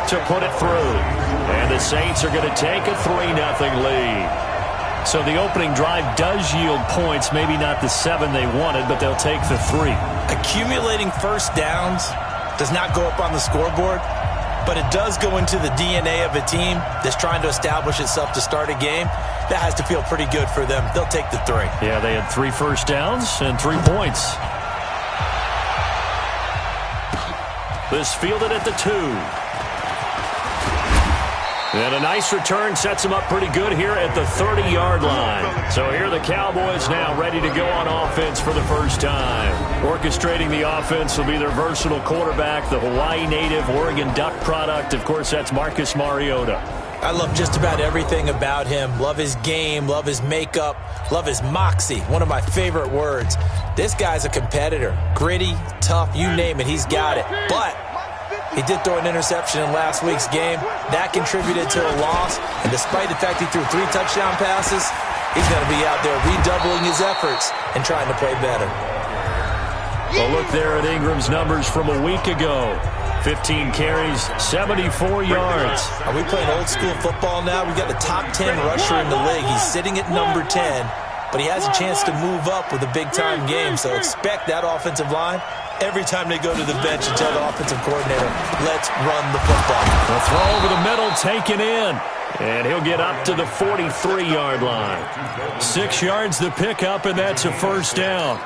to put it through. And the Saints are going to take a 3-0 lead. So the opening drive does yield points, maybe not the 7 they wanted, but they'll take the 3. Accumulating first downs does not go up on the scoreboard, but it does go into the DNA of a team that's trying to establish itself to start a game. That has to feel pretty good for them. They'll take the 3. Yeah, they had 3 first downs and 3 points. This fielded at the 2. And a nice return sets them up pretty good here at the 30-yard line. So here are the Cowboys now ready to go on offense for the first time. Orchestrating the offense will be their versatile quarterback, the Hawaii native, Oregon Duck product. Of course, that's Marcus Mariota. I love just about everything about him. Love his game, love his makeup, love his moxie, one of my favorite words. This guy's a competitor. Gritty, tough, you name it, he's got it. But he did throw an interception in last week's game. That contributed to a loss. And despite the fact he threw 3 touchdown passes, he's going to be out there redoubling his efforts and trying to play better. A look there at Ingram's numbers from a week ago. 15 carries, 74 yards. Are we playing old school football now? We've got the top 10 rusher in the league. He's sitting at number 10, but he has a chance to move up with a big-time game. So expect that offensive line every time they go to the bench and tell the offensive coordinator, let's run the football. The throw over the middle taken in. And he'll get up to the 43-yard line. 6 yards to pick up, and that's a first down.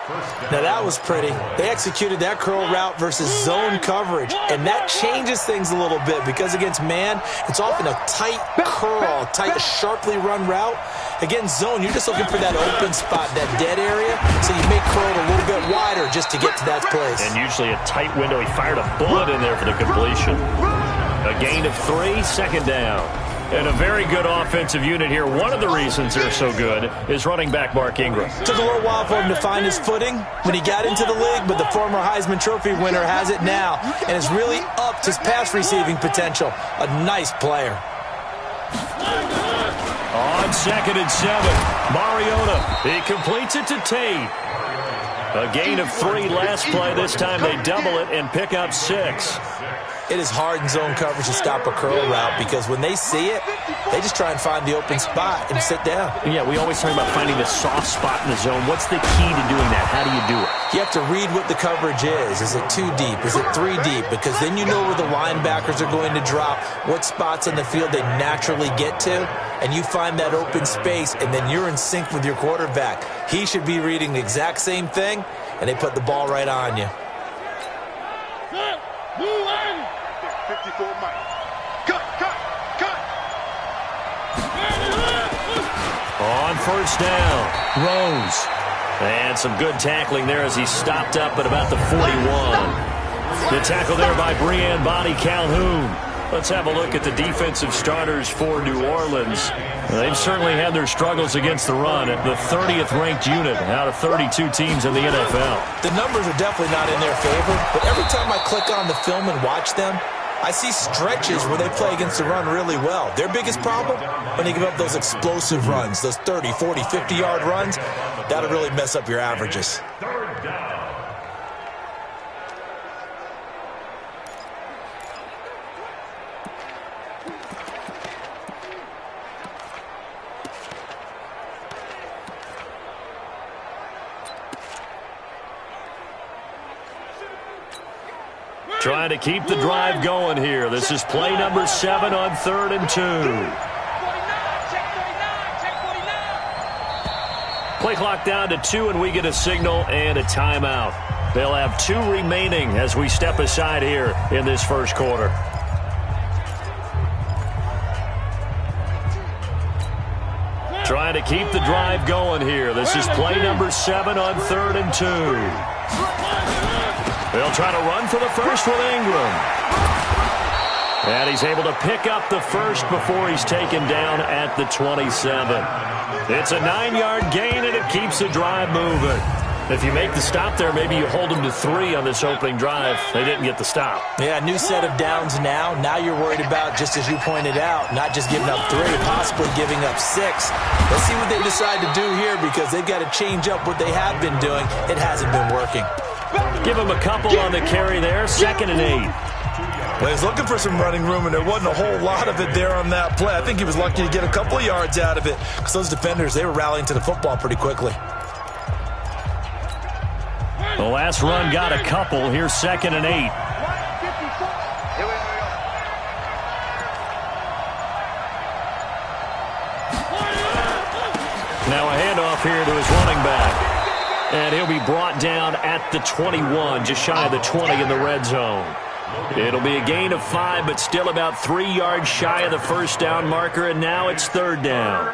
Now that was pretty. They executed that curl route versus zone coverage, and that changes things a little bit because against man, it's often a tight curl, tight, sharply run route. Against zone, you're just looking for that open spot, that dead area, so you make curl a little bit wider just to get to that place. And usually a tight window. He fired a bullet in there for the completion. A gain of 3, second down. And a very good offensive unit here. One of the reasons they're so good is running back Mark Ingram. Took a little while for him to find his footing when he got into the league, but the former Heisman Trophy winner has it now and has really upped his pass receiving potential. A nice player. On 2nd and 7, Mariota. He completes it to Tate. A gain of 3 last play. This time they double it and pick up 6. It is hard in zone coverage to stop a curl route because when they see it, they just try and find the open spot and sit down. Yeah, we always talk about finding the soft spot in the zone. What's the key to doing that? How do you do it? You have to read what the coverage is. Is it 2 deep? Is it 3 deep? Because then you know where the linebackers are going to drop, what spots on the field they naturally get to, and you find that open space, and then you're in sync with your quarterback. He should be reading the exact same thing, and they put the ball right on you. 54 Mike. Cut. On first down, Rose. And some good tackling there as he stopped up at about the 41. The tackle there by Breanne Bonnie Calhoun. Let's have a look at the defensive starters for New Orleans. They've certainly had their struggles against the run at the 30th ranked unit out of 32 teams in the NFL. The numbers are definitely not in their favor, but every time I click on the film and watch them, I see stretches where they play against the run really well. Their biggest problem, when they give up those explosive runs, those 30, 40, 50-yard runs, that'll really mess up your averages. Trying to keep the drive going here. This is play number 7 on 3rd and 2. Play clock down to 2, and we get a signal and a timeout. They'll have 2 remaining as we step aside here in this first quarter. Trying to keep the drive going here. This is play number 7 on 3rd and 2. They'll try to run for the first with Ingram. And he's able to pick up the first before he's taken down at the 27. It's a 9-yard gain, and it keeps the drive moving. If you make the stop there, maybe you hold them to 3 on this opening drive. They didn't get the stop. Yeah, new set of downs now. Now you're worried about, just as you pointed out, not just giving up 3, possibly giving up 6. Let's see what they decide to do here because they've got to change up what they have been doing. It hasn't been working. Give him a couple on the carry there. 2nd and 8. Well, he was looking for some running room, and there wasn't a whole lot of it there on that play. I think he was lucky to get a couple of yards out of it because those defenders, they were rallying to the football pretty quickly. The last run got a couple. Here's 2nd and 8. Now a handoff here to his running back. And he'll be brought down at the 21, just shy of the 20 in the red zone. It'll be a gain of 5, but still about 3 yards shy of the first down marker, and now it's 3rd down.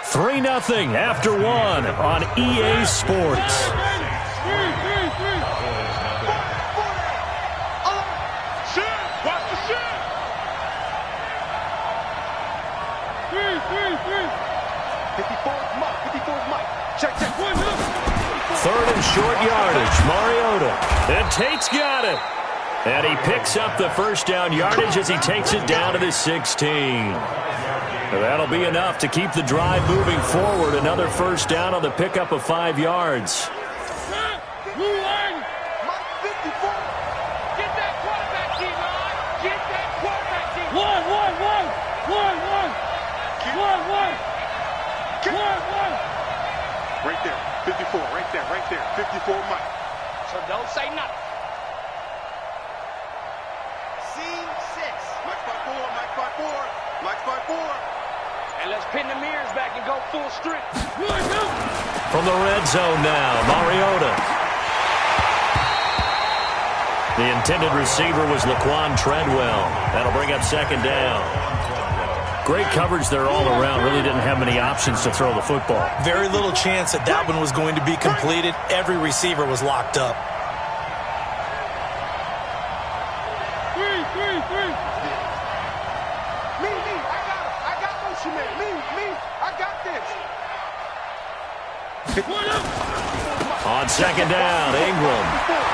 Three 0 after 1 on EA Sports. Third and short yardage. Mariota. And Tate's got it. And he picks up the first down yardage as he takes it down to the 16. That'll be enough to keep the drive moving forward. Another first down on the pickup of 5 yards. Right there, 54, right there, 54 Mike. So don't say nothing. Scene 6. Mike 5-4. And let's pin the mirrors back and go full strength. From the red zone now, Mariota. The intended receiver was Laquan Treadwell. That'll bring up 2nd down. Great coverage there all around. Really didn't have many options to throw the football. Very little chance that that one was going to be completed. Every receiver was locked up. Me, I got motion man. Me, I got this. On 2nd down, Ingram.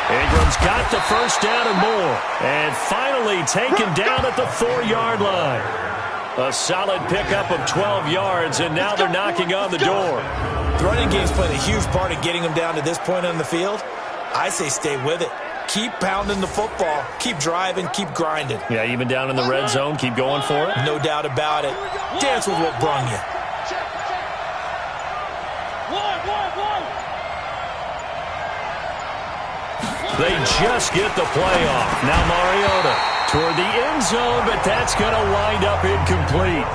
Ingram's got the first down and more. And finally taken down at the 4-yard line. A solid pickup of 12 yards, and now they're knocking on the door. The running game's played a huge part in getting them down to this point on the field. I say stay with it. Keep pounding the football. Keep driving. Keep grinding. Yeah, even down in the red zone, keep going for it. No doubt about it. Dance with what brung you. They just get the play off. Now Mariota toward the end zone, but that's going to wind up incomplete.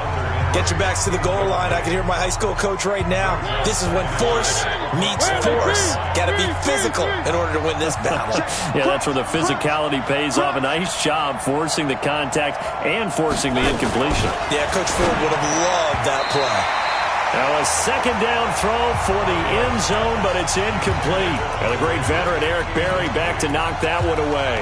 Get your backs to the goal line. I can hear my high school coach right now. This is when force meets force. Got to be physical in order to win this battle. Yeah, that's where the physicality pays off. A nice job forcing the contact and forcing the incompletion. Yeah, Coach Ford would have loved that play. Now a 2nd down throw for the end zone, but it's incomplete. And the great veteran Eric Berry back to knock that one away.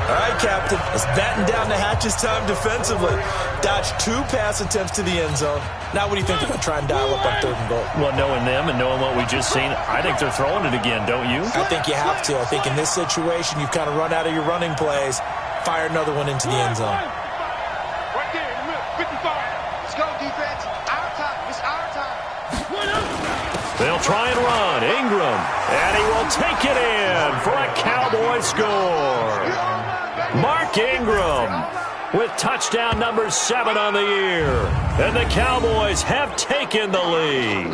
All right, Captain. It's batten down the hatches time defensively. Dodged 2 pass attempts to the end zone. Now what do you think they're going to try and dial up on 3rd and goal? Well, knowing them and knowing what we just seen, I think they're throwing it again, don't you? I think you have to. I think in this situation, you've kind of run out of your running plays. Fire another one into the end zone. Right there in the middle, 55. Let's go, defense. Our time. It's our time. They'll try and run. Ingram. And he will take it in for a Cowboy score. Mark Ingram with touchdown number 7 on the year. And the Cowboys have taken the lead.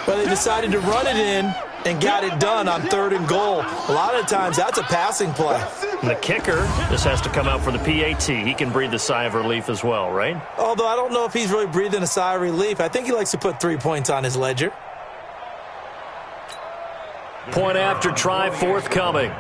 Well, they decided to run it in and got it done on 3rd and goal. A lot of times, that's a passing play. The kicker, this has to come out for the PAT. He can breathe a sigh of relief as well, right? Although I don't know if he's really breathing a sigh of relief. I think he likes to put 3 points on his ledger. Point after try forthcoming.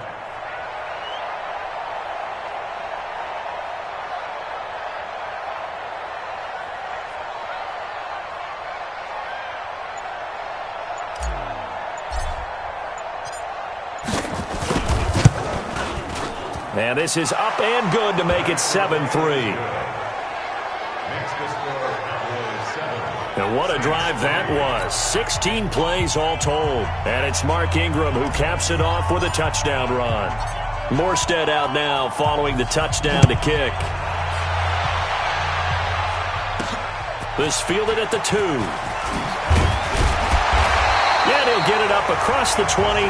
And this is up and good to make it 7-3. And what a drive that was. 16 plays all told. And it's Mark Ingram who caps it off with a touchdown run. Morstead out now following the touchdown to kick. This fielded at the 2. And he'll they'll get it up across the 20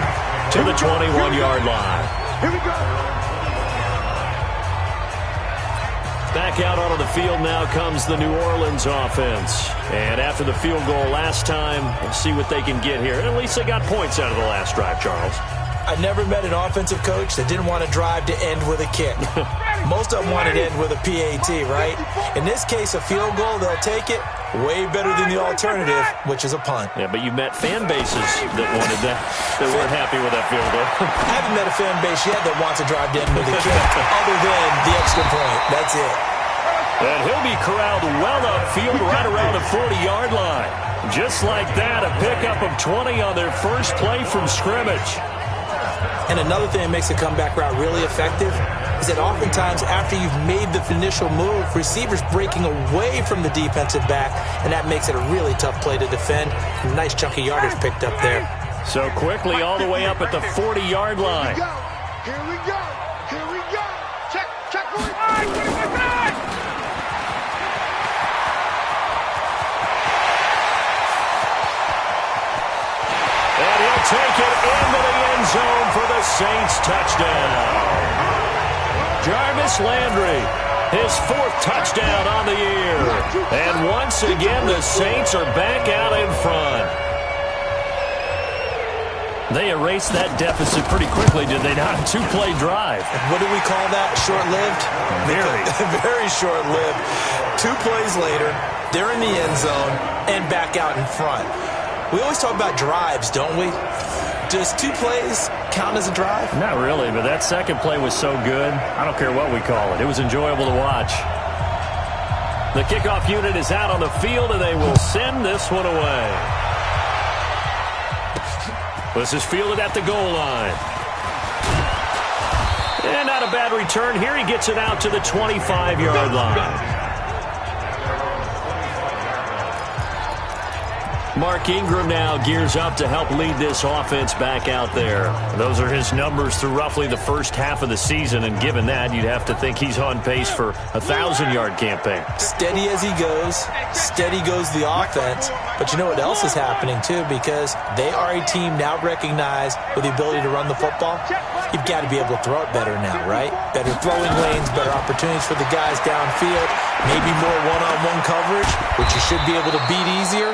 to the 21-yard line. Here we go. Back out onto the field now comes the New Orleans offense. And after the field goal last time, we'll see what they can get here. At least they got points out of the last drive, Charles. I never met an offensive coach that didn't want to drive to end with a kick. Most of them wanted to end with a PAT, right? In this case, a field goal, they'll take it. Way better than the alternative, which is a punt. Yeah, but you met fan bases that wanted that, that weren't happy with that field goal. I haven't met a fan base yet that wants to drive to end with a kick, other than the extra point. That's it. And he'll be corralled well upfield right around the 40-yard line. Just like that, a pickup of 20 on their first play from scrimmage. And another thing that makes a comeback route really effective is that oftentimes after you've made the initial move, receivers breaking away from the defensive back, and that makes it a really tough play to defend. A nice chunk of yardage picked up there. So quickly all the way up at the 40-yard line. Here we go. Here we go. Check. And he'll take it into the end zone for the Saints touchdown. Jarvis Landry, his 4th touchdown on the year. And once again, the Saints are back out in front. They erased that deficit pretty quickly, did they not? A 2-play drive. What do we call that? Short-lived? Very. Very short-lived. 2 plays later, they're in the end zone and back out in front. We always talk about drives, don't we? Does 2 plays count as a drive? Not really, but that second play was so good. I don't care what we call it. It was enjoyable to watch. The kickoff unit is out on the field, and they will send this one away. This is fielded at the goal line. And not a bad return here. He gets it out to the 25-yard line. Mark Ingram now gears up to help lead this offense back out there. Those are his numbers through roughly the first half of the season, and given that, you'd have to think he's on pace for a 1,000-yard campaign. Steady as he goes, steady goes the offense. But you know what else is happening, too, because they are a team now recognized with the ability to run the football. You've got to be able to throw it better now, right? Better throwing lanes, better opportunities for the guys downfield, maybe more one-on-one coverage, which you should be able to beat easier.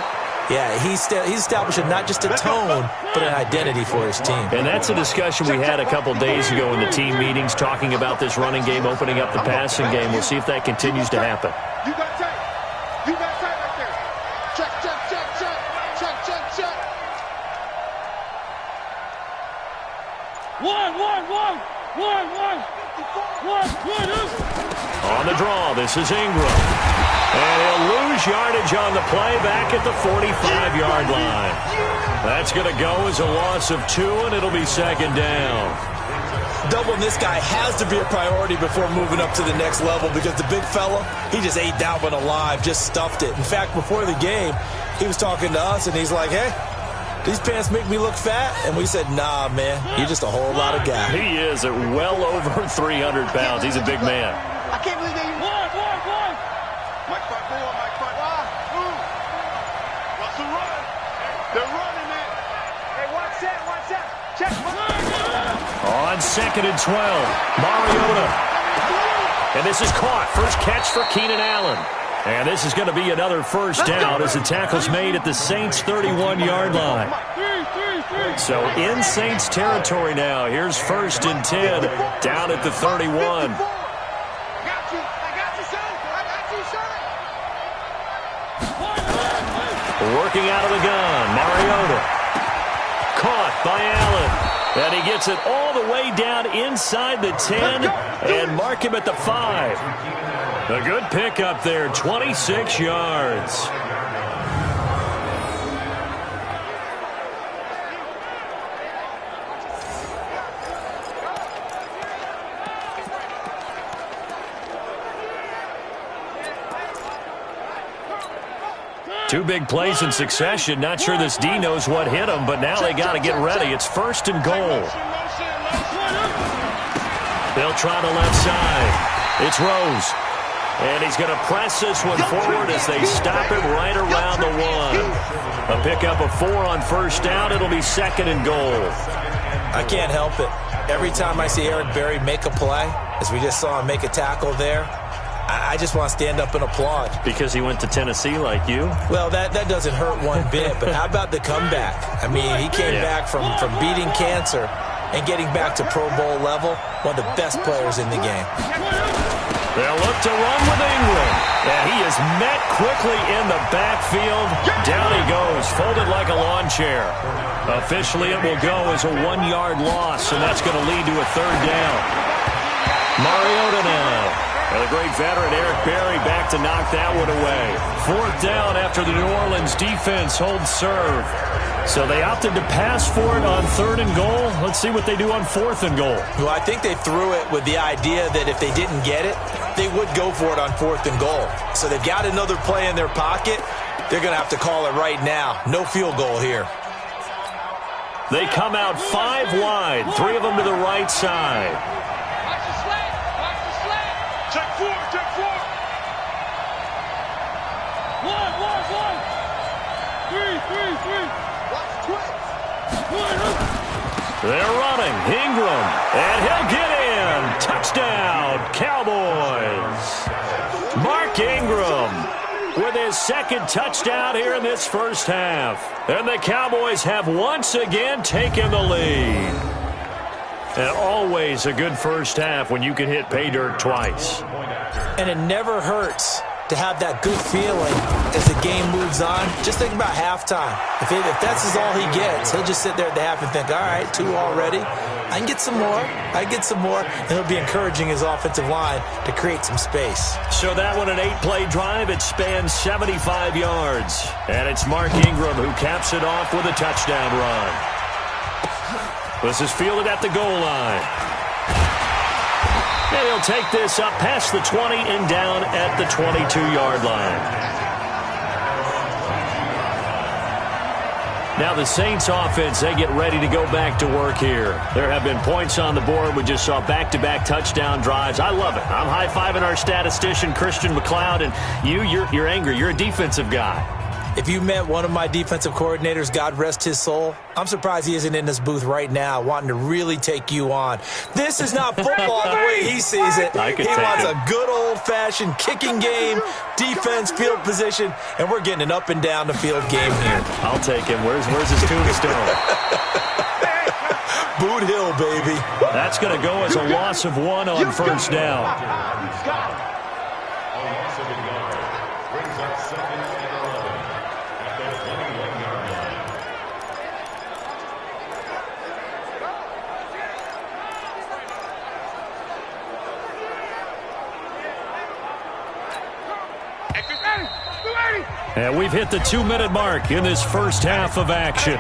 Yeah, he's establishing not just a tone, but an identity for his team. And that's a discussion we had a couple days ago in the team meetings, talking about this running game, opening up the passing game. We'll see if that continues to happen. You got tight. You got tight right there. Check. One. On the draw, this is Ingram. And he'll lose yardage on the play back at the 45-yard line. That's going to go as a loss of 2, and it'll be second down. Doubling this guy has to be a priority before moving up to the next level, because the big fella, he just ate that one alive, just stuffed it. In fact, before the game, he was talking to us, and he's like, hey, these pants make me look fat? And we said, nah, man, you're just a whole lot of guy. He is at well over 300 pounds. He's a big man. I can't believe they... One. Mike Front. Russell run. They're running it. Hey, watch that. Check. On 2nd and 12, Mariota. And this is caught. First catch for Keenan Allen. And this is going to be another first down as the tackle's made at the Saints' 31-yard line. So in Saints territory now. Here's 1st and 10 down at the 31. Working out of the gun, Mariota. Caught by Allen. And he gets it all the way down inside the 10 and mark him at the 5. A good pickup there, 26 yards. Two big plays in succession. Not sure this D knows what hit him, but now they got to get ready. It's 1st and goal. They'll try the left side. It's Rose. And he's going to press this one forward as they stop him right around the 1. A pickup of 4 on first down. It'll be 2nd and goal. I can't help it. Every time I see Eric Berry make a play, as we just saw him make a tackle there, I just want to stand up and applaud. Because he went to Tennessee like you? Well, that doesn't hurt one bit, but how about the comeback? I mean, he came back from beating cancer and getting back to Pro Bowl level, one of the best players in the game. They'll look to run with Ingram. And he is met quickly in the backfield. Down he goes, folded like a lawn chair. Officially, it will go as a 1-yard loss, and that's going to lead to a 3rd down. Mariota now. And the great veteran Eric Berry back to knock that one away. 4th down after the New Orleans defense holds serve. So they opted to pass for it on 3rd and goal. Let's see what they do on 4th and goal. Well, I think they threw it with the idea that if they didn't get it, they would go for it on 4th and goal. So they've got another play in their pocket. They're going to have to call it right now. No field goal here. They come out 5 wide, 3 of them to the right side. Watch the slant. Watch the slant. Check 4. Check 4. 1. 3. Watch the twist. They're running. Ingram. And he'll get in. Touchdown, Cowboys. Mark Ingram with his 2nd touchdown here in this first half. And the Cowboys have once again taken the lead. And always a good first half when you can hit pay dirt twice. And it never hurts to have that good feeling as the game moves on. Just think about halftime. If that's all he gets, he'll just sit there at the half and think, all right, 2 already. I can get some more. And he'll be encouraging his offensive line to create some space. So that one, an 8-play drive. It spans 75 yards. And it's Mark Ingram who caps it off with a touchdown run. This is fielded at the goal line. And he'll take this up past the 20 and down at the 22-yard line. Now the Saints offense, they get ready to go back to work here. There have been points on the board. We just saw back-to-back touchdown drives. I love it. I'm high-fiving our statistician, Christian McLeod, and you're angry. You're a defensive guy. If you met one of my defensive coordinators, God rest his soul, I'm surprised he isn't in this booth right now wanting to really take you on. This is not football the way he sees it. He wants a good old-fashioned kicking game, defense, field position, and we're getting an up and down the field game here. I'll take him. Where's his tombstone? Boot Hill, baby. That's going to go as a loss of 1 on first down. And we've hit the 2-minute mark in this first half of action.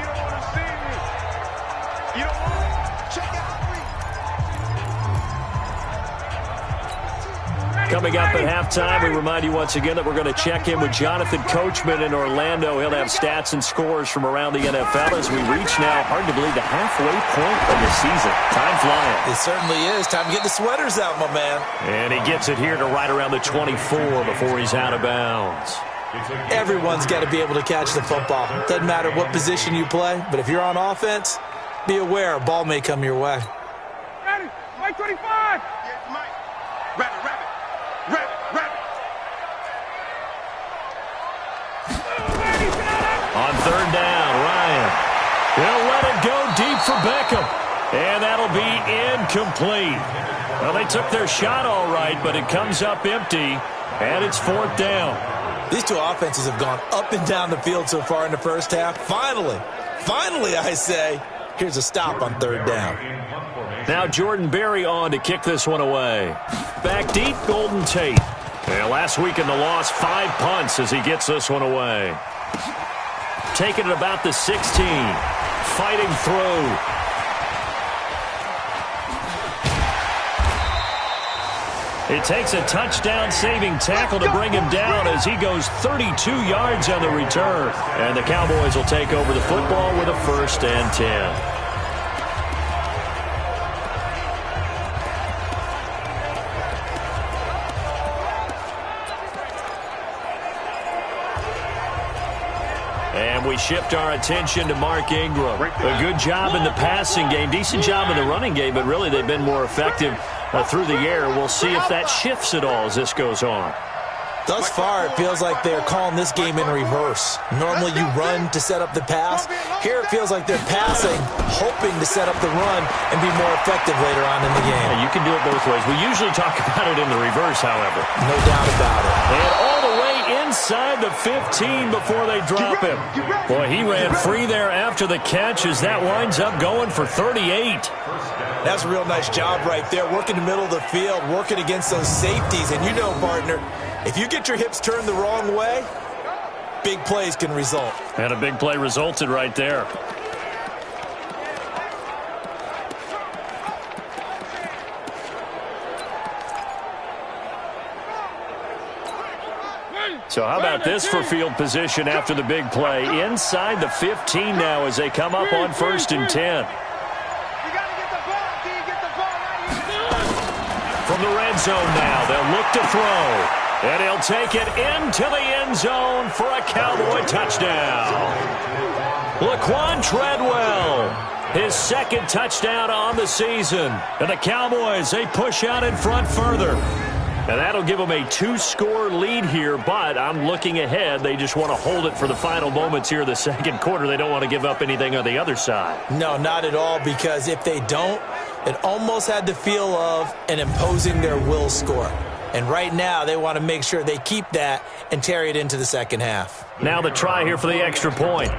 Coming up at halftime, we remind you once again that we're going to check in with Jonathan Coachman in Orlando. He'll have stats and scores from around the NFL as we reach now, hard to believe, the halfway point of the season. Time flying. It certainly is. Time to get the sweaters out, my man. And he gets it here to right around the 24 before he's out of bounds. Everyone's got to be able to catch the football. Doesn't matter what position you play, but if you're on offense, be aware a ball may come your way. Ready, Mike 25. Yes, Mike. Rabbit. On third down, Ryan. He'll let it go deep for Beckham. And that'll be incomplete. Well, they took their shot all right, but it comes up empty, and it's 4th down. These two offenses have gone up and down the field so far in the first half. Finally, I say, here's a stop on 3rd down. Now Jordan Berry on to kick this one away. Back deep, Golden Tate. And last week in the loss, 5 punts as he gets this one away. Taking it about the 16. Fighting through. It takes a touchdown-saving tackle to bring him down as he goes 32 yards on the return. And the Cowboys will take over the football with a 1st and 10. they shift our attention to Mark Ingram. A good job in the passing game, decent job in the running game, but really they've been more effective through the air. We'll see if that shifts at all as this goes on. Thus far, it feels like they're calling this game in reverse. Normally you run to set up the pass. Here it feels like they're passing, hoping to set up the run and be more effective later on in the game. Yeah, you can do it both ways. We usually talk about it in the reverse, however. No doubt about it. And all the way inside the 15 before they drop him. Boy, he ran free there after the catch as that winds up going for 38. That's a real nice job right there, working the middle of the field, working against those safeties. And you know, partner, if you get your hips turned the wrong way, big plays can result. And a big play resulted right there. So how about this for field position after the big play? Inside the 15 now as they come up on 1st and 10. From the red zone now, they'll look to throw. And he'll take it into the end zone for a Cowboy touchdown. Laquan Treadwell, his second touchdown on the season. And the Cowboys, they push out in front further. And that'll give them a 2-score lead here, but I'm looking ahead. They just want to hold it for the final moments here of the second quarter. They don't want to give up anything on the other side. No, not at all, because if they don't, it almost had the feel of an imposing their will score. And right now, they want to make sure they keep that and carry it into the second half. Now the try here for the extra point.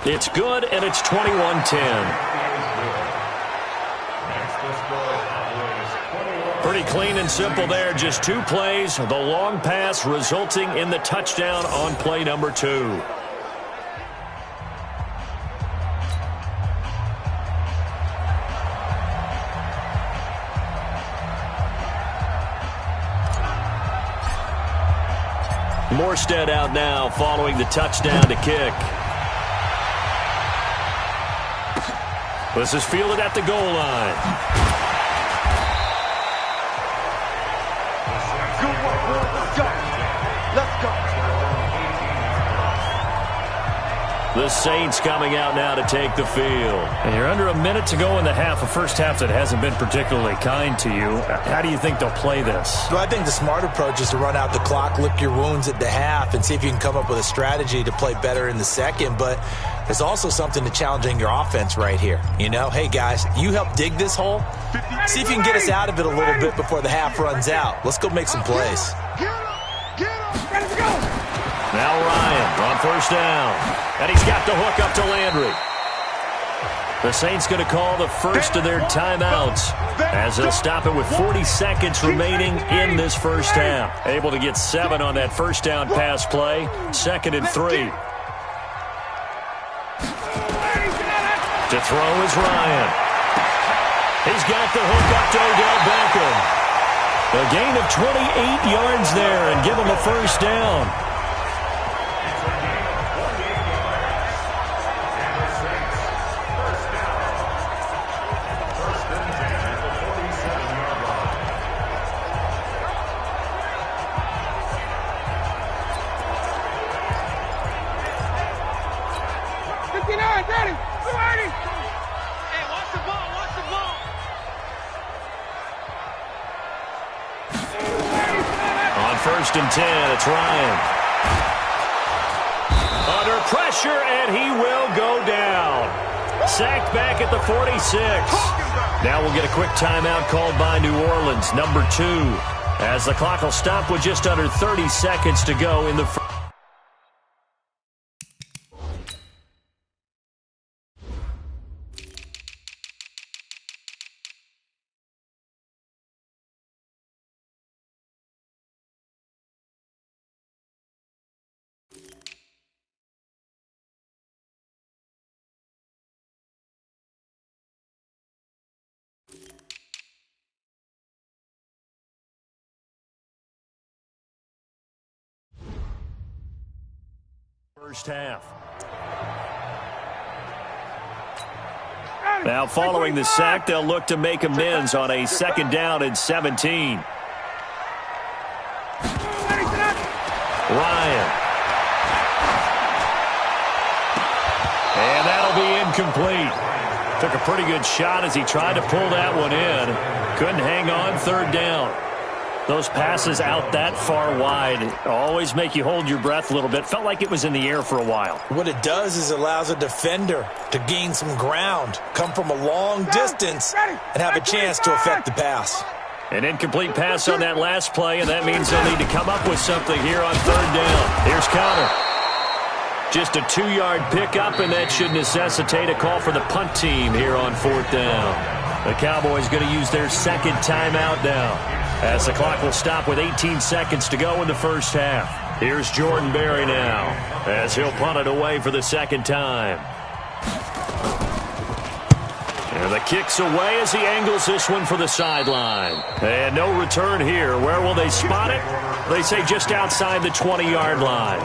It's good, and it's 21-10. Pretty clean and simple there. Just 2 plays. The long pass resulting in the touchdown on play number 2. Morstead out now following the touchdown to kick. This is fielded at the goal line. Good work, boys. Let's go. Let's go. The Saints coming out now to take the field. And you're under a minute to go in the half, a first half that hasn't been particularly kind to you. How do you think they'll play this? Well, I think the smart approach is to run out the clock, lick your wounds at the half, and see if you can come up with a strategy to play better in the second. But there's also something to challenging your offense right here. You know, hey, guys, you help dig this hole. See if you can get us out of it a little bit before the half runs out. Let's go make some plays. Let's go. Now Ryan on 1st down. And he's got the hook up to Landry. The Saints going to call the first of their timeouts as they'll stop it with 40 seconds remaining in this first half. Able to get 7 on that first down pass play. 2nd and 3. To throw is Ryan. He's got the hook up to Odell Beckham. A gain of 28 yards there and give him a first down. First and 10, it's Ryan. Under pressure, and he will go down. Sacked back at the 46. Now we'll get a quick timeout called by New Orleans, number 2, as the clock will stop with just under 30 seconds to go in the first. First half. Now following the sack, they'll look to make amends on a 2nd down and 17. Ryan. And that'll be incomplete. Took a pretty good shot as he tried to pull that one in. Couldn't hang on, third down. Those passes out that far wide always make you hold your breath a little bit. Felt like it was in the air for a while. What it does is it allows a defender to gain some ground, come from a long distance, and have a chance to affect the pass. An incomplete pass on that last play, and that means they'll need to come up with something here on third down. Here's Connor. Just a 2-yard pickup, and that should necessitate a call for the punt team here on fourth down. The Cowboys going to use their second timeout now, as the clock will stop with 18 seconds to go in the first half. Here's Jordan Berry now, as he'll punt it away for the second time. And the kick's away as he angles this one for the sideline. And no return here. Where will they spot it? They say just outside the 20-yard line.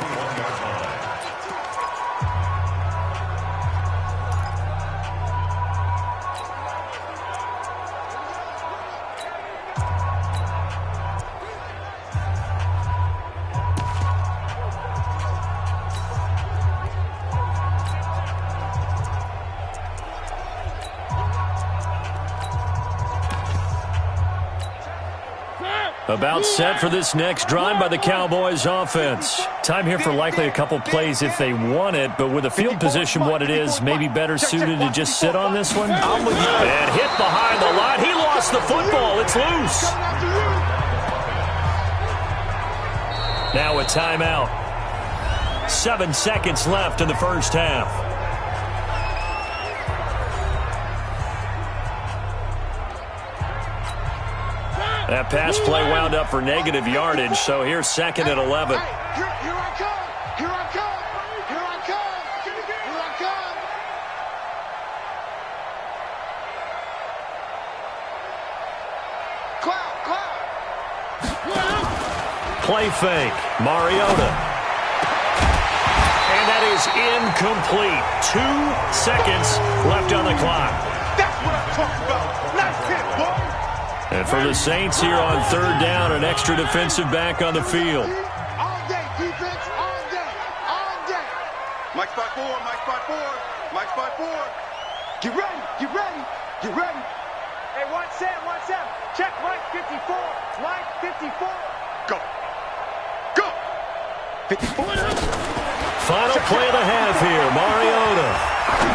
About set for this next drive by the Cowboys offense. Time here for likely a couple plays if they want it, but with the field position what it is, maybe better suited to just sit on this one. I'm with you. And hit behind the line. He lost the football. It's loose. Now a timeout. 7 seconds left in the first half. That pass play wound up for negative yardage, so here's second and 11. Here I come! Here I come! Here I come! Here I come! Cloud! Play fake. Mariota. And that is incomplete. 2 seconds left on the clock. That's what I'm talking about! Nice hit, boy! And for the Saints here on third down, an extra defensive back on the field. All day, defense, all day, all day. Mike spot 4, Mike spot 4, Mike spot 4. Get ready, get ready, get ready. Hey, 1-7. Check Mike 54. Mike 54. Go. Go. 54. Final play of the half here, Mariota.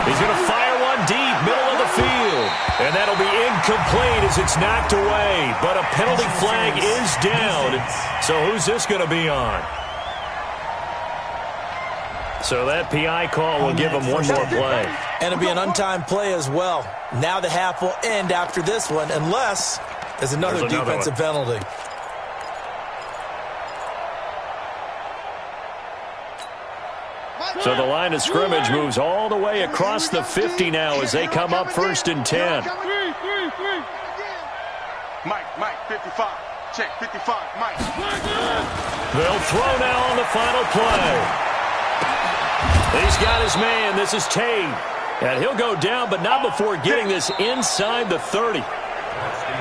He's going to fire one deep, middle of the field. And that'll be incomplete as it's knocked away. But a penalty flag is down. So who's this going to be on? So that PI call will give him one more play. And it'll be an untimed play as well. Now the half will end after this one, unless there's another defensive penalty. So the line of scrimmage moves all the way across the 50 now as they come up first and 10. Mike, 55. Check, 55, Mike. They'll throw now on the final play. He's got his man. This is Tate. And he'll go down, but not before getting this inside the 30.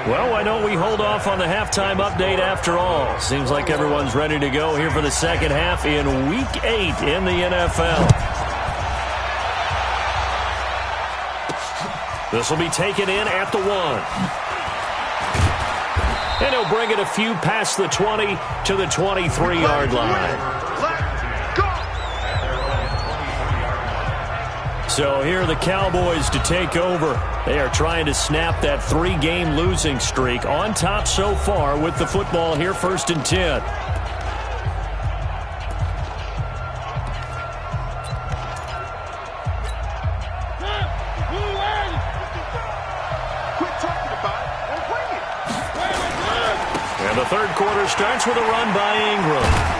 Well, why don't we hold off on the halftime update after all? Seems like everyone's ready to go here for the second half in Week 8 in the NFL. This will be taken in at the 1. And he'll bring it a few past the 20 to the 23-yard line. So here are the Cowboys to take over. They are trying to snap that 3-game losing streak. On top so far with the football here, first and 10. Quit talking about it and bring it. And the third quarter starts with a run by Ingram.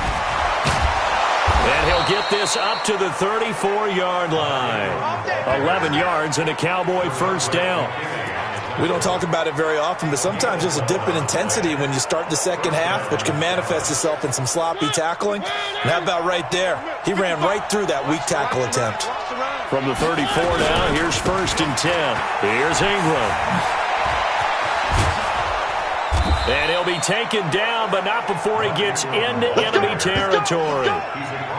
And he'll get this up to the 34-yard line. 11 yards and a Cowboy first down. We don't talk about it very often, but sometimes there's a dip in intensity when you start the second half, which can manifest itself in some sloppy tackling. And how about right there? He ran right through that weak tackle attempt. From the 34 now, here's first and 10. Here's Ingram. And he'll be taken down, but not before he gets into enemy territory.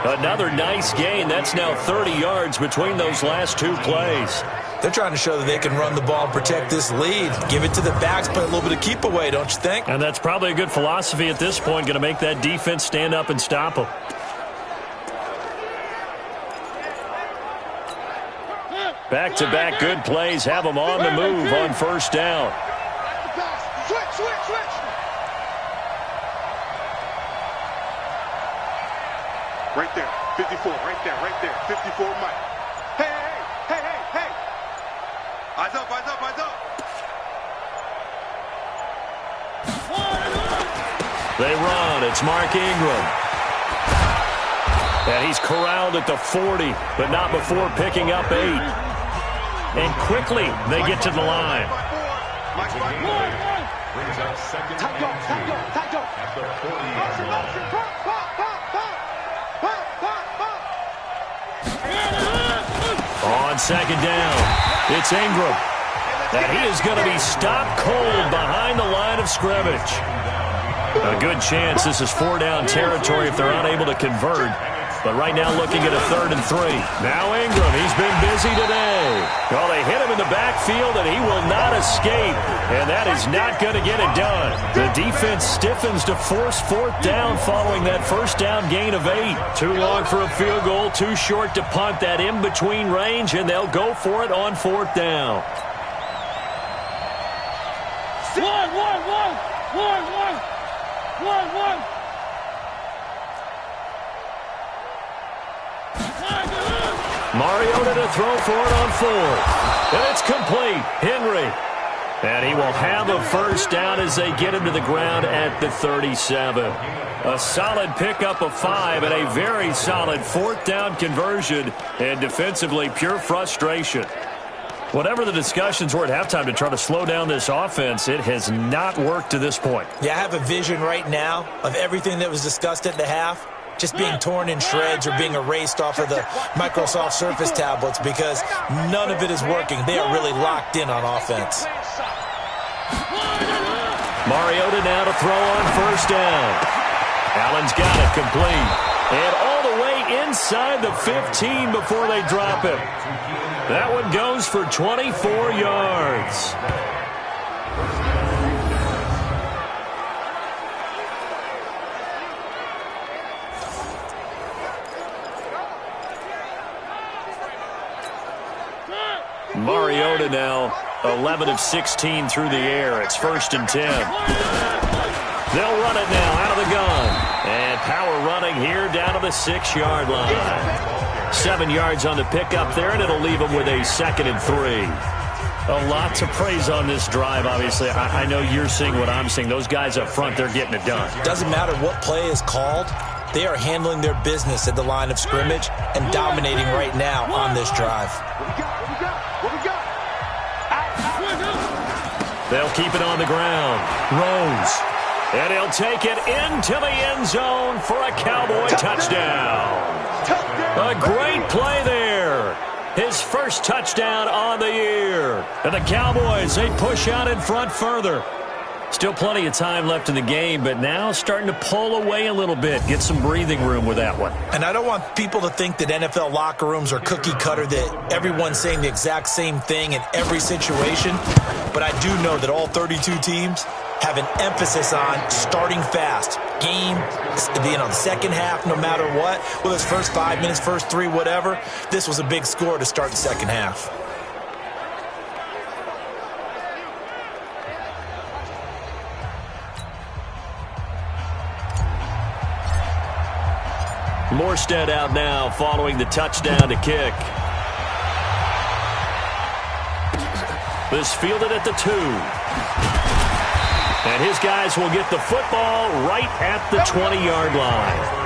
Another nice gain. That's now 30 yards between those last two plays. They're trying to show that they can run the ball and protect this lead. Give it to the backs, play a little bit of keep away, don't you think? And that's probably a good philosophy at this point, going to make that defense stand up and stop them. Back-to-back good plays have them on the move on first down. Switch. Right there, 54, right there, 54, Mike. Hey. Eyes up. They run. It's Mark Ingram. And he's corralled at the 40, but not before picking up 8. And quickly, they get to the line. On second down, it's Ingram. And he is going to be stopped cold behind the line of scrimmage. A good chance this is 4-down territory if they're unable to convert. But right now looking at a 3rd and 3. Now Ingram, he's been busy today. Well, they hit him in the backfield, and he will not escape. And that is not going to get it done. The defense stiffens to force 4th down following that first down gain of 8. Too long for a field goal, too short to punt that in-between range, and they'll go for it on 4th down. One. Mariota to throw for it on 4th. And it's complete. Henry. And he will have a first down as they get him to the ground at the 37. A solid pickup of 5 and a very solid 4th down conversion. And defensively, pure frustration. Whatever the discussions were at halftime to try to slow down this offense, it has not worked to this point. Yeah, I have a vision right now of everything that was discussed at the half just being torn in shreds or being erased off of the Microsoft Surface tablets because none of it is working. They are really locked in on offense. Mariota now to throw on first down. Allen's got it complete. And all the way inside the 15 before they drop it. That one goes for 24 yards. Mariota now 11 of 16 through the air. It's 1st and 10. They'll run it now out of the gun. And power running here down to the 6-yard line. 7 yards on the pickup there, and it'll leave them with a 2nd and 3. A lot to praise on this drive, obviously. I know you're seeing what I'm seeing. Those guys up front, they're getting it done. Doesn't matter what play is called. They are handling their business at the line of scrimmage and dominating right now on this drive. What we got? They'll keep it on the ground. Rose. And he'll take it into the end zone for a Cowboy touchdown. A great play there. His first touchdown on the year. And the Cowboys, they push out in front further. Still plenty of time left in the game, but now starting to pull away a little bit. Get some breathing room with that one. And I don't want people to think that NFL locker rooms are cookie cutter, that everyone's saying the exact same thing in every situation. But I do know that all 32 teams have an emphasis on starting fast. Game, the second half, no matter what. Whether it's first 5 minutes, first 3, whatever. This was a big score to start the second half. Morstead out now following the touchdown to kick. This fielded at the 2. And his guys will get the football right at the 20-yard line.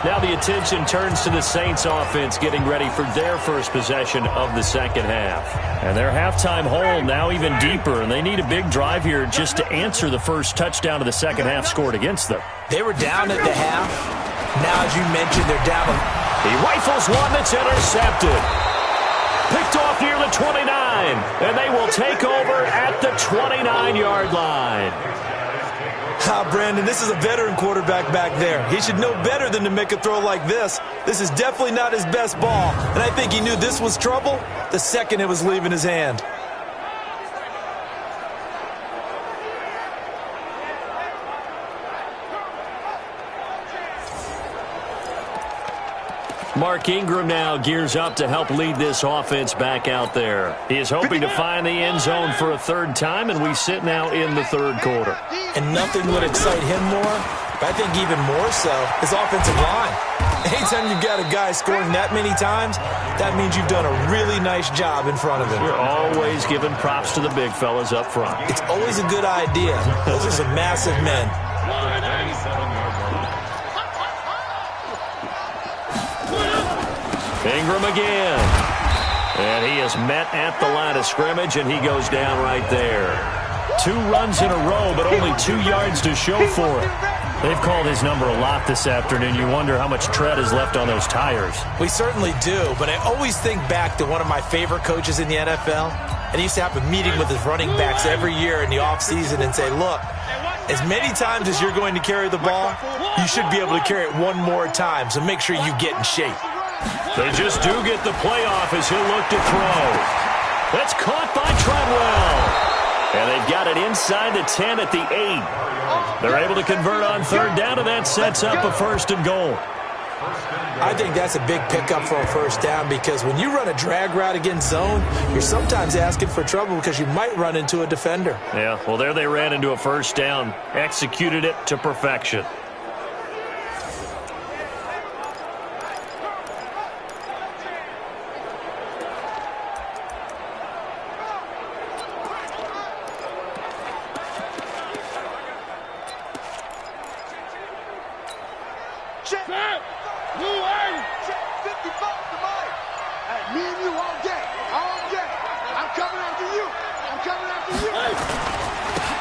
Now the attention turns to the Saints offense getting ready for their first possession of the second half. And their halftime hole now even deeper, and they need a big drive here just to answer the first touchdown of the second half scored against them. They were down at the half. Now, as you mentioned, they're down. He rifles one that's intercepted. Picked off near the 29, and they will take over at the 29-yard line. Brandon, this is a veteran quarterback back there. He should know better than to make a throw like this. This is definitely not his best ball, and I think he knew this was trouble the second it was leaving his hand. Mark Ingram now gears up to help lead this offense back out there. He is hoping to find the end zone for a third time, and we sit now in the third quarter. And nothing would excite him more, but I think even more so, his offensive line. Anytime you've got a guy scoring that many times, that means you've done a really nice job in front of him. You're always giving props to the big fellas up front. It's always a good idea. Those are some massive men. Ingram again. And he is met at the line of scrimmage, and he goes down right there. 2 runs in a row, but only 2 yards to show for it. They've called his number a lot this afternoon. You wonder how much tread is left on those tires. We certainly do, but I always think back to one of my favorite coaches in the NFL. And he used to have a meeting with his running backs every year in the offseason and say, look, as many times as you're going to carry the ball, you should be able to carry it one more time, so make sure you get in shape. They just do get the playoff as he'll look to throw. That's caught by Treadwell. And they've got it inside the 10 at the 8. They're able to convert on third down, and that sets up a 1st and goal. I think that's a big pickup for a 1st down because when you run a drag route against zone, you're sometimes asking for trouble because you might run into a defender. Yeah, well, there they ran into a 1st down, executed it to perfection.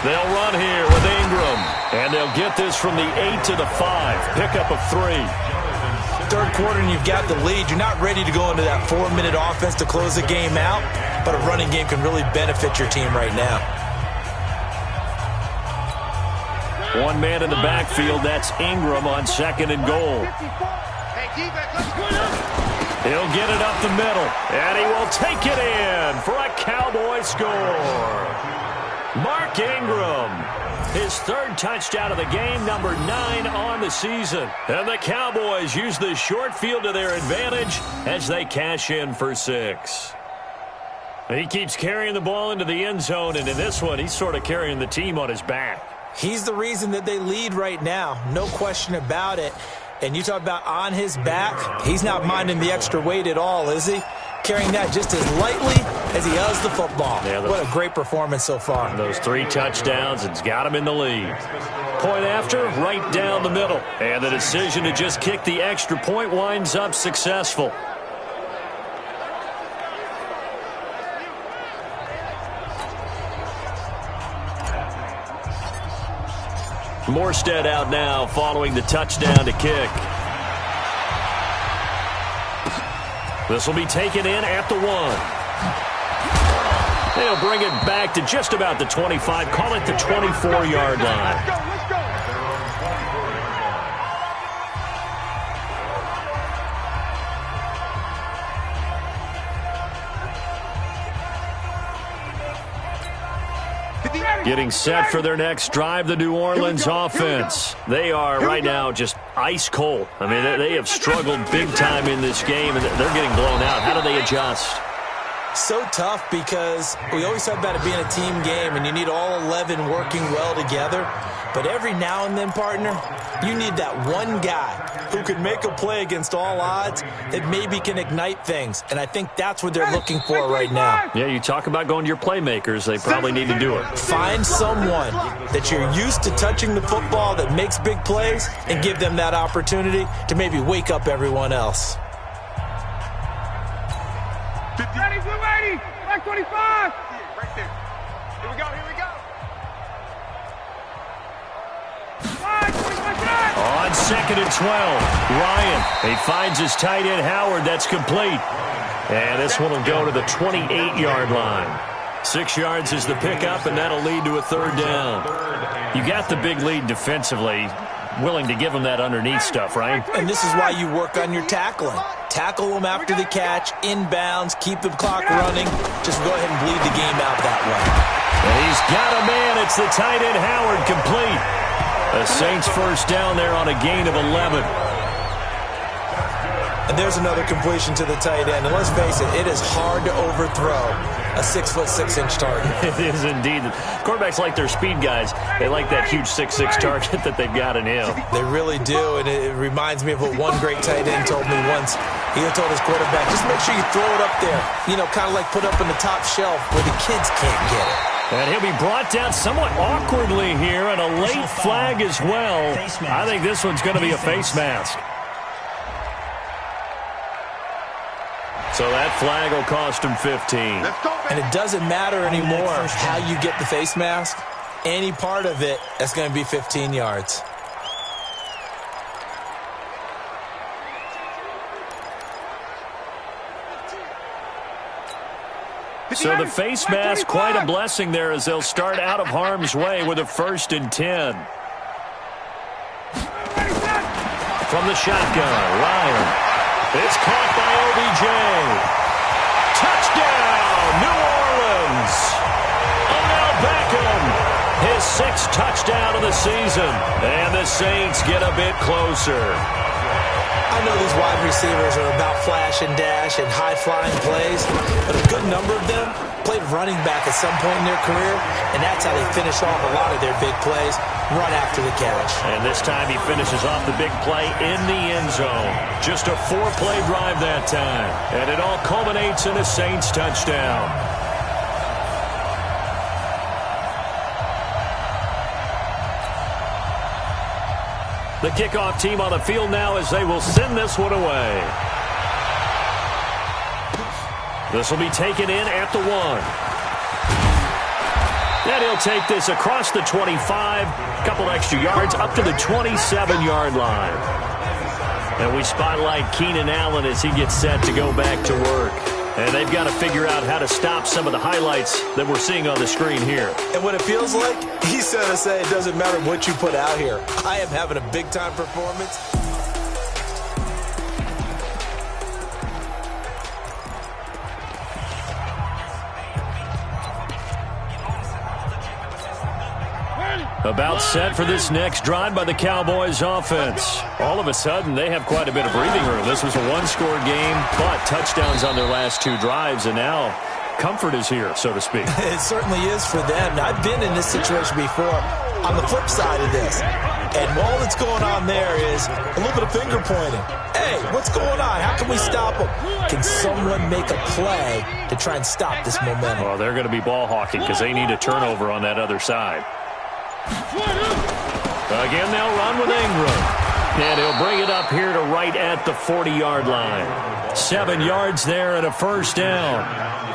They'll run here with Ingram, and they'll get this from the 8 to the 5. Pickup of 3. Third quarter and you've got the lead. You're not ready to go into that 4-minute offense to close the game out, but a running game can really benefit your team right now. One man in the backfield, that's Ingram on 2nd and goal. He'll get it up the middle, and he will take it in for a Cowboy score. Mark Ingram, his 3rd touchdown of the game, number 9 on the season. And the Cowboys use the short field to their advantage as they cash in for 6. He keeps carrying the ball into the end zone, and in this one, he's sort of carrying the team on his back. He's the reason that they lead right now, no question about it. And you talk about on his back, he's not minding the extra weight at all, is he? Carrying that just as lightly as he does the football. Yeah, what a great performance so far. Those 3 touchdowns, it's got him in the lead. Point after, right down the middle. And the decision to just kick the extra point winds up successful. Morstead out now following the touchdown to kick. This will be taken in at the 1. They'll bring it back to just about the 25. Call it the 24-yard line. Getting set for their next drive, the New Orleans offense. They are right now just ice cold. I mean, they have struggled big time in this game, and they're getting blown out. How do they adjust? So tough because we always talk about it being a team game, and you need all 11 working well together. But every now and then, partner, you need that one guy who can make a play against all odds that maybe can ignite things. And I think that's what they're looking for right now. Yeah, you talk about going to your playmakers. They probably need to do it. Find someone that you're used to touching the football that makes big plays and give them that opportunity to maybe wake up everyone else. Ready, blue 80, back 25. Right there. Here we go, here we go. On 2nd and 12, Ryan, he finds his tight end Howard. That's complete. And this one will go to the 28-yard line. 6 yards is the pickup, and that'll lead to a third down. You got the big lead defensively. Willing to give them that underneath stuff, right? And this is why you work on your tackling. Tackle them after the catch, inbounds, keep the clock running. Just go ahead and bleed the game out that way. And he's got a man. It's the tight end, Howard, complete. The Saints first down there on a gain of 11. And there's another completion to the tight end. And let's face it, it is hard to overthrow a 6'6" target. It is indeed. Quarterbacks like their speed guys. They like that huge 6'6" target that they've got in him. They really do, and it reminds me of what one great tight end told me once. He told his quarterback, just make sure you throw it up there. You know, kind of like put up in the top shelf where the kids can't get it. And he'll be brought down somewhat awkwardly here, and a late flag as well. I think this one's going to be a face mask. So that flag will cost him 15. And it doesn't matter anymore how you get the face mask. Any part of it, that's going to be 15 yards. So the face mask, quite a blessing there as they'll start out of harm's way with a 1st and 10. From the shotgun, Ryan. It's caught by OBJ. Touchdown, New Orleans. Odell Beckham, his 6th touchdown of the season. And the Saints get a bit closer. I know these wide receivers are about flash and dash and high-flying plays, but a good number of them played running back at some point in their career, and that's how they finish off a lot of their big plays, right after the catch. And this time he finishes off the big play in the end zone. Just a 4-play drive that time, and it all culminates in a Saints touchdown. The kickoff team on the field now as they will send this one away. This will be taken in at the 1. And he'll take this across the 25, a couple extra yards, up to the 27-yard line. And we spotlight Keenan Allen as he gets set to go back to work. And they've got to figure out how to stop some of the highlights that we're seeing on the screen here. And what it feels like, he's going to say it doesn't matter what you put out here. I am having a big-time performance. About set for this next drive by the Cowboys offense. All of a sudden, they have quite a bit of breathing room. This was a one-score game, but touchdowns on their last 2 drives, and now comfort is here, so to speak. It certainly is for them. I've been in this situation before on the flip side of this. And all that's going on there is a little bit of finger pointing. Hey, what's going on? How can we stop them? Can someone make a play to try and stop this momentum? Well, they're going to be ball hawking because they need a turnover on that other side. Again, they'll run with Ingram. And he'll bring it up here to right at the 40-yard line. 7 yards there and a first down.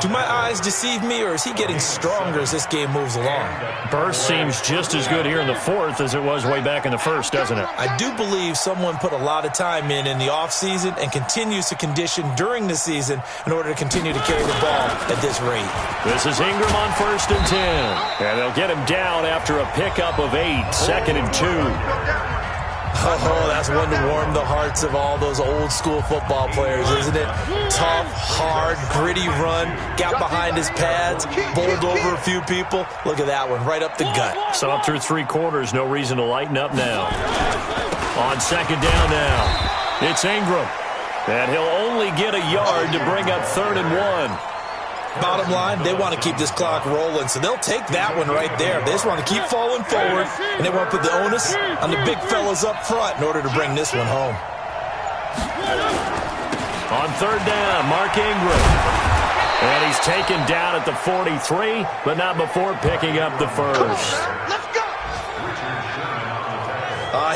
Do my eyes deceive me, or is he getting stronger as this game moves along? Burst seems just as good here in the 4th as it was way back in the 1st, doesn't it? I do believe someone put a lot of time in the offseason and continues to condition during the season in order to continue to carry the ball at this rate. This is Ingram on 1st and 10. And they'll get him down after a pickup of 8, 2nd and 2. Oh, that's one to warm the hearts of all those old-school football players, isn't it? Tough, hard, gritty run, got behind his pads, bowled over a few people. Look at that one, right up the gut. So up through 3 quarters, no reason to lighten up now. On 2nd down now, it's Ingram. And he'll only get a yard to bring up 3rd and 1. Bottom line, they want to keep this clock rolling, so they'll take that one right there. They just want to keep falling forward, and they want to put the onus on the big fellas up front in order to bring this one home. On 3rd down, Mark Ingram. And he's taken down at the 43, but not before picking up the first.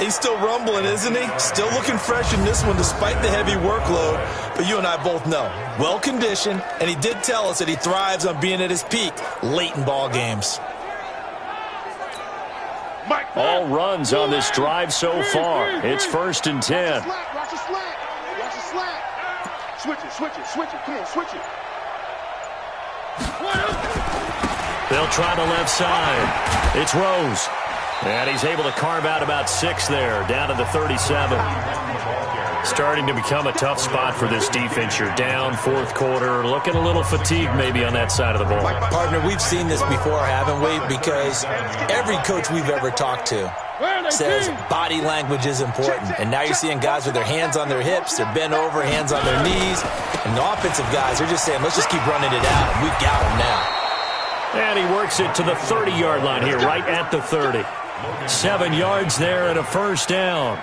He's still rumbling, isn't he? Still looking fresh in this one despite the heavy workload. But you and I both know, well-conditioned, and he did tell us that he thrives on being at his peak late in ball games. All runs on this drive so far. It's 1st and 10. Switch it, switch it, switch it. Come on, switch it. They'll try the left side. It's Rose. And he's able to carve out about 6 there, down to the 37. Starting to become a tough spot for this defense. You're down fourth quarter, looking a little fatigued maybe on that side of the ball. Partner, we've seen this before, haven't we? Because every coach we've ever talked to says body language is important. And now you're seeing guys with their hands on their hips, they're bent over, hands on their knees. And the offensive guys, they're just saying, let's just keep running it out. And we've got them now. And he works it to the 30-yard line here, right at the 30. 7 yards there and a first down.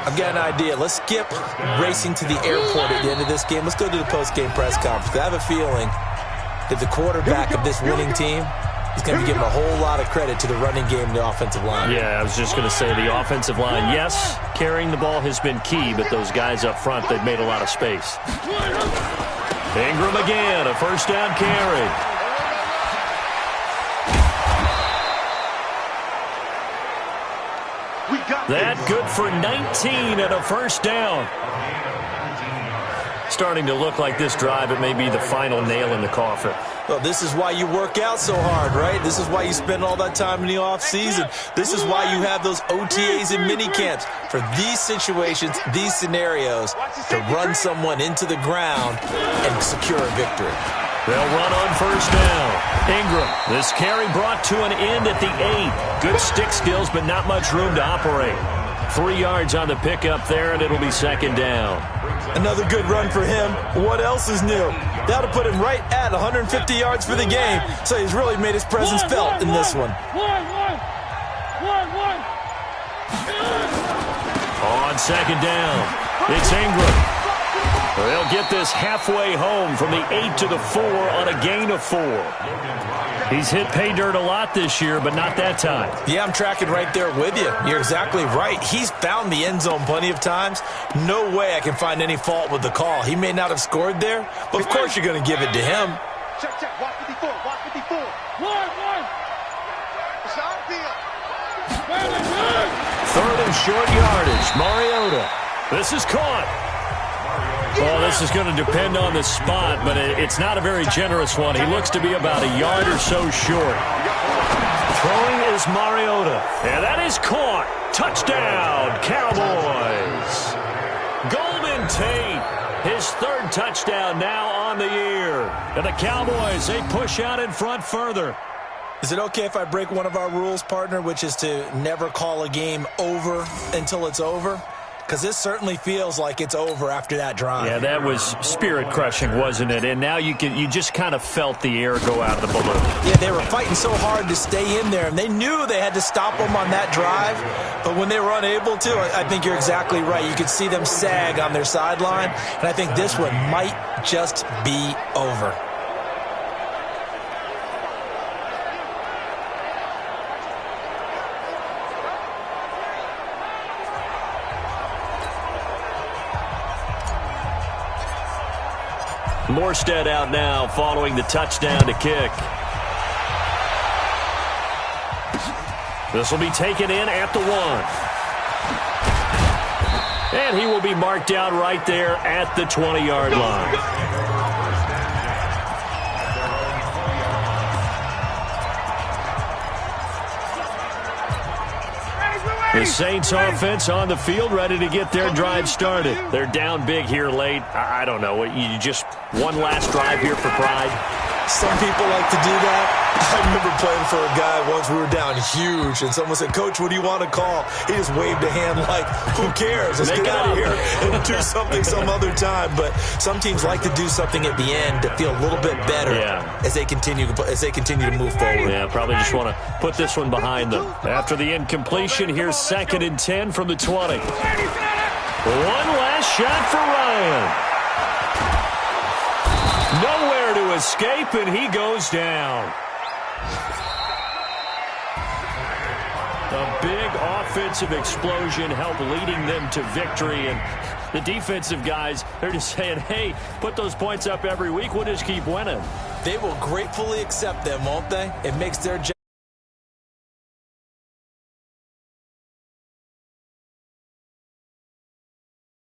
I've got an idea. Let's skip racing to the airport at the end of this game. Let's go to the post-game press conference. I have a feeling that the quarterback of this winning team is going to be given a whole lot of credit to the running game and the offensive line. Yeah, I was just going to say the offensive line, yes, carrying the ball has been key, but those guys up front, they've made a lot of space. Ingram again, a first down carry. That good for 19 and a first down. Starting to look like this drive, it may be the final nail in the coffin. Well, this is why you work out so hard, right? This is why you spend all that time in the offseason. This is why you have those OTAs and mini camps. For these situations, these scenarios, to run someone into the ground and secure a victory. They'll run on first down. Ingram, this carry brought to an end at the 8. Good stick skills, but not much room to operate. 3 yards on the pickup there, and it'll be second down. Another good run for him. What else is new? That'll put him right at 150 yards for the game, so he's really made his presence felt in this one. On second down, it's Ingram. They'll get this halfway home from the 8 to the 4 on a gain of 4. He's hit pay dirt a lot this year, but not that time. Yeah, I'm tracking right there with you. You're exactly right. He's found the end zone plenty of times. No way I can find any fault with the call. He may not have scored there, but of course you're going to give it to him. Check, check. Watch 54. Watch 54. It's our deal. Third and short yardage. Mariota. This is caught. Well, this is going to depend on the spot, but it's not a very generous one. He looks to be about a yard or so short. Throwing is Mariota, and that is caught. Touchdown, Cowboys. Golden Tate, his 3rd touchdown now on the year. And the Cowboys, they push out in front further. Is it okay if I break one of our rules, partner, which is to never call a game over until it's over? Because this certainly feels like it's over after that drive. Yeah, that was spirit-crushing, wasn't it? And now you just kind of felt the air go out of the balloon. Yeah, they were fighting so hard to stay in there, and they knew they had to stop them on that drive. But when they were unable to, I think you're exactly right. You could see them sag on their sideline, and I think this one might just be over. Morstead out now following the touchdown to kick. This will be taken in at the 1. And he will be marked down right there at the 20-yard line. The Saints offense on the field, ready to get their drive started. They're down big here late. I don't know. You just one last drive here for pride? Some people like to do that. I remember playing for a guy once. We were down huge, and someone said, "Coach, what do you want to call?" He just waved a hand like, who cares? Let's get out of here and do something some other time. But some teams like to do something at the end to feel a little bit better as they continue to move forward. Yeah, probably just want to put this one behind them. After the incompletion, here's 2nd and 10 from the 20. One last shot for Ryan. Nowhere to escape, and he goes down. A big offensive explosion helped leading them to victory, and the defensive guys, they're just saying, hey, put those points up every week, we'll just keep winning. They will gratefully accept them, won't they? It makes their job